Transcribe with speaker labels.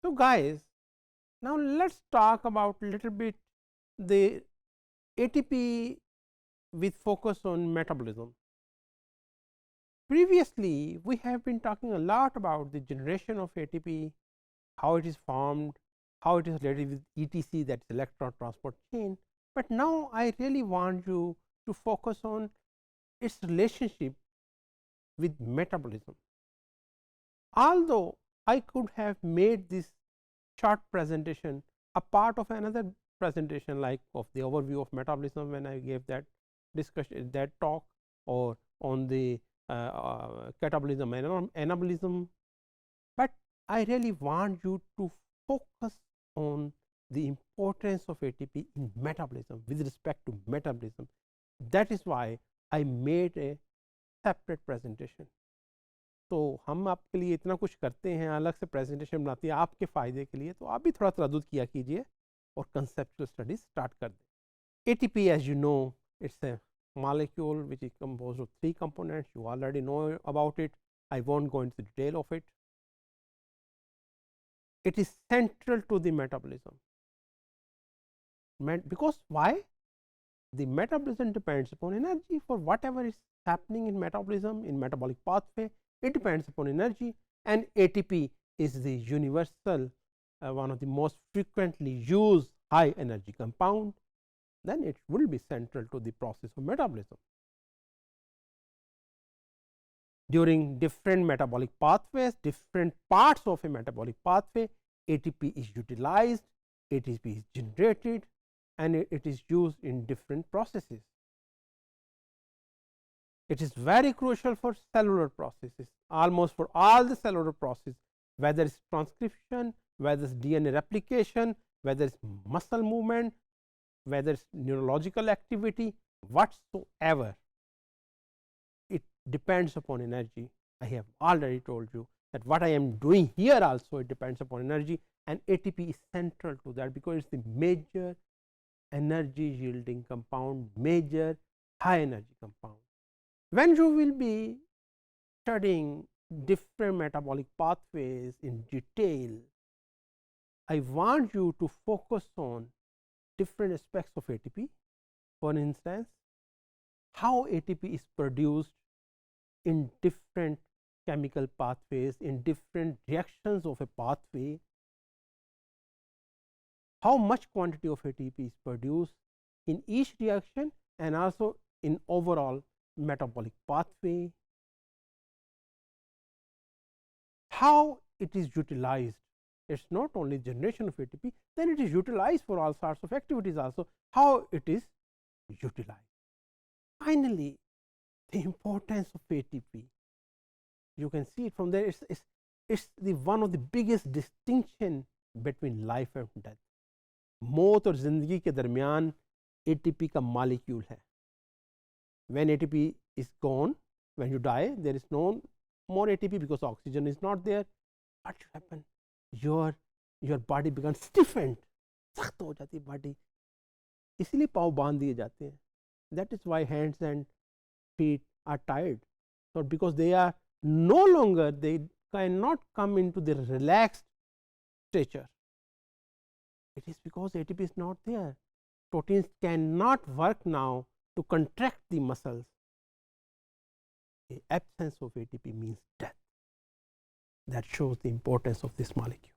Speaker 1: So, guys, now let us talk about little bit the ATP with focus on metabolism. Previously, we have been talking a lot about the generation of ATP, how it is formed, how it is related with ETC, that is electron transport chain. But now I really want you to focus on its relationship with metabolism. Although I could have made this short presentation a part of another presentation like of the overview of metabolism when I gave that discussion, that talk, or on the catabolism and anabolism, but I really want you to focus on the importance of ATP in metabolism with respect to metabolism. That is why I made a separate presentation. तो हम आपके लिए इतना कुछ करते हैं, अलग से प्रेजेंटेशन बनाते हैं आपके फ़ायदे के लिए, तो आप भी थोड़ा तरद्दुद किया कीजिए और कंसेप्चुअल स्टडीज स्टार्ट कर दें. ATP, as you know, it's a molecule which is composed of 3 components. You already know about it. I won't go into the detail of it. It is central to the metabolism. Because why? The metabolism depends upon energy. For whatever is happening in metabolism, in metabolic pathway, it depends upon energy, and ATP is the universal one of the most frequently used high energy compound, then it will be central to the process of metabolism. During different metabolic pathways, different parts of a metabolic pathway, ATP is utilized, ATP is generated, and it is used in different processes. It is very crucial for cellular processes, almost for all the cellular processes, whether it is transcription, whether it is DNA replication, whether it is muscle movement, whether it is neurological activity, whatsoever. It depends upon energy. I have already told you that what I am doing here also, it depends upon energy, and ATP is central to that, because it is the major energy yielding compound, major high energy compound. When you will be studying different metabolic pathways in detail, I want you to focus on different aspects of ATP. For instance, how ATP is produced in different chemical pathways, in different reactions of a pathway, how much quantity of ATP is produced in each reaction, and also in overall metabolic pathway, how it is utilized. It is not only generation of ATP, then it is utilized for all sorts of activities also, how it is utilized. Finally, the importance of ATP, you can see it from there. It's the one of the biggest distinction between life and death. मौत और जिंदगी के दरमियान ATP का molecule है. When ATP is gone, when you die, there is no more ATP because oxygen is not there. What should happen? Your body becomes stiffened, सख्त हो जाती है body. इसलिए पाँव बांध दिए जाते हैं. That is why hands and feet are tired. So because they are no longer, they cannot come into the relaxed stature. It is because ATP is not there. Proteins cannot work now to contract the muscles. The absence of ATP means death. That shows the importance of this molecule.